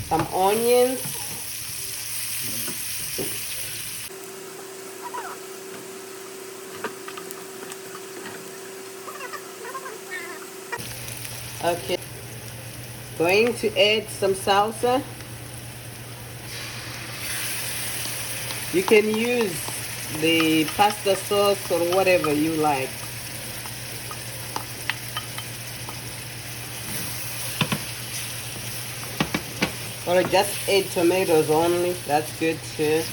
some onions. Okay, going to add some salsa. You can use the pasta sauce or whatever you like. Or just add tomatoes only, that's good too.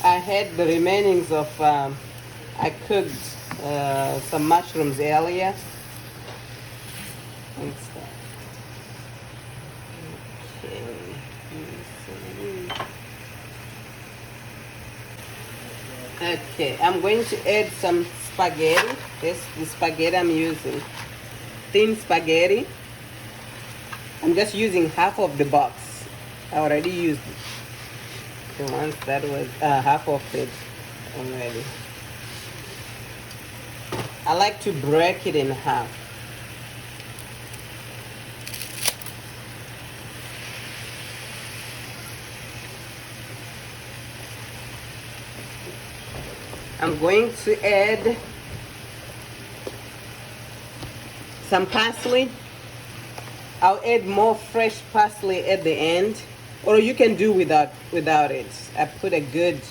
I had the remainings of, I cooked some mushrooms earlier. And stuff. Okay, I'm going to add some spaghetti. This is the spaghetti I'm using. Thin spaghetti. I'm just using half of the box. I already used it. The ones that was half of it already. I like to break it in half. I'm going to add some parsley. I'll add more fresh parsley at the end, or you can do without it. I put a good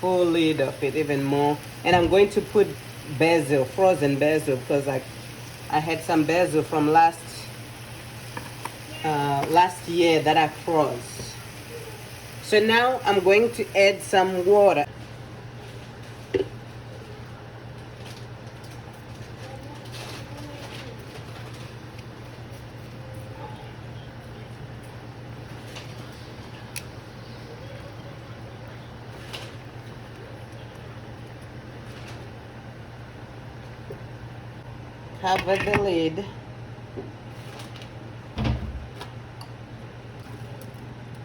full lid of it, even more. And I'm going to put basil, frozen basil, because I had some basil from last year that I froze. So now I'm going to add some water. Cover the lid.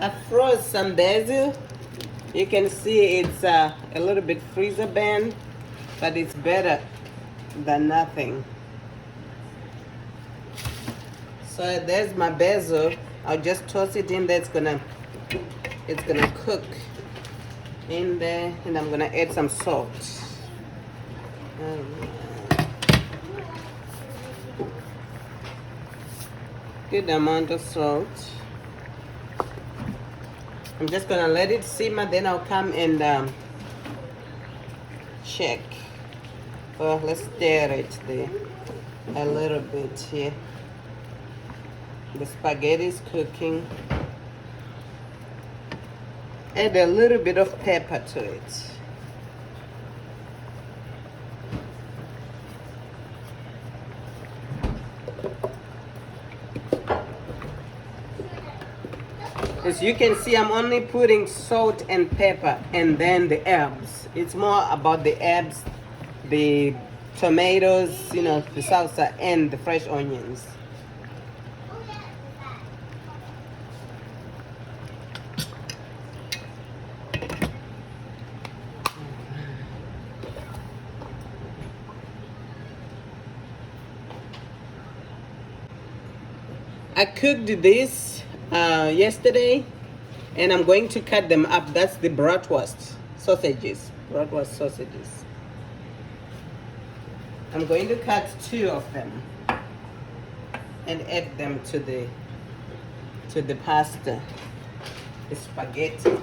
I froze some basil. You can see it's a little bit freezer bend, but it's better than nothing. So there's my basil. I'll just toss it in there. It's gonna cook in there, and I'm gonna add some salt. Good amount of salt. I'm just gonna let it simmer, then I'll come and check. Well, let's stir it there a little bit here. The spaghetti is cooking. Add a little bit of pepper to it. As you can see, I'm only putting salt and pepper and then the herbs. It's more about the herbs, the tomatoes, you know, the salsa and the fresh onions. I cooked this yesterday, and I'm going to cut them up. That's the bratwurst sausages. Bratwurst sausages. I'm going to cut 2 of them and add them to the pasta, the spaghetti.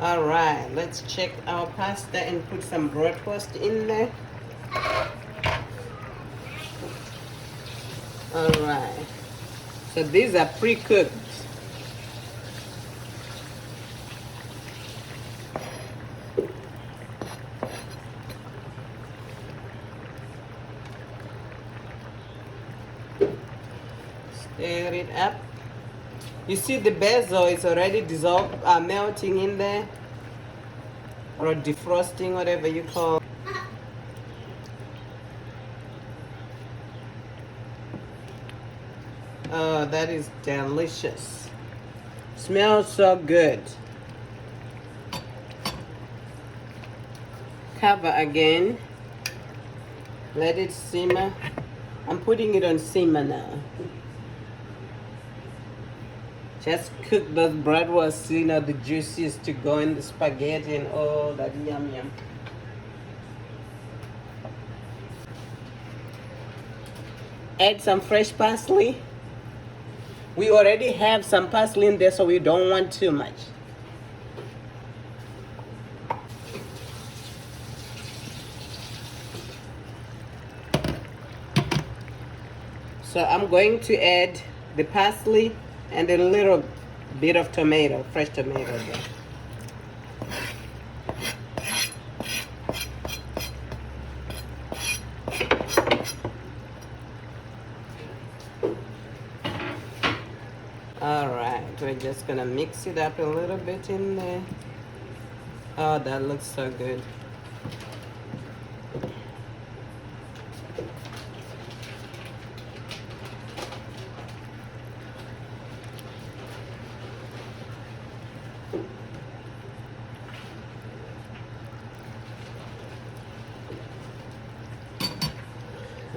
All right, let's check our pasta and put some bratwurst in there. All right, so these are pre-cooked. Stir it up. You see the basil is already dissolved, melting in there, or defrosting, whatever you call. Oh, that is delicious. Smells so good. Cover again. Let it simmer. I'm putting it on simmer now. Just cook those bratwurst, you know, the juices to go in the spaghetti and all that yum yum. Add some fresh parsley. We already have some parsley in there, so we don't want too much. So I'm going to add the parsley and a little bit of tomato, fresh tomato there. All right, we're just gonna mix it up a little bit in there. Oh, that looks so good.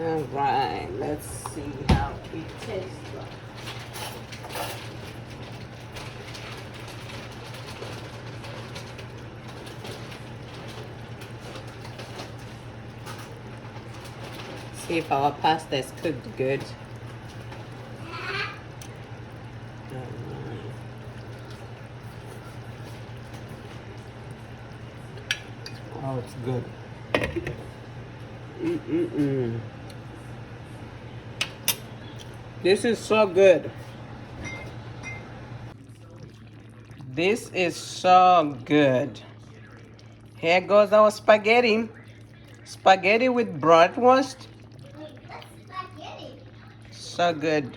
All right, let's see how it tastes like. See if our pasta is cooked good. Oh, it's good. This is so good. This is so good. Here goes our spaghetti. Spaghetti with bratwurst. Wait, that's spaghetti. So good.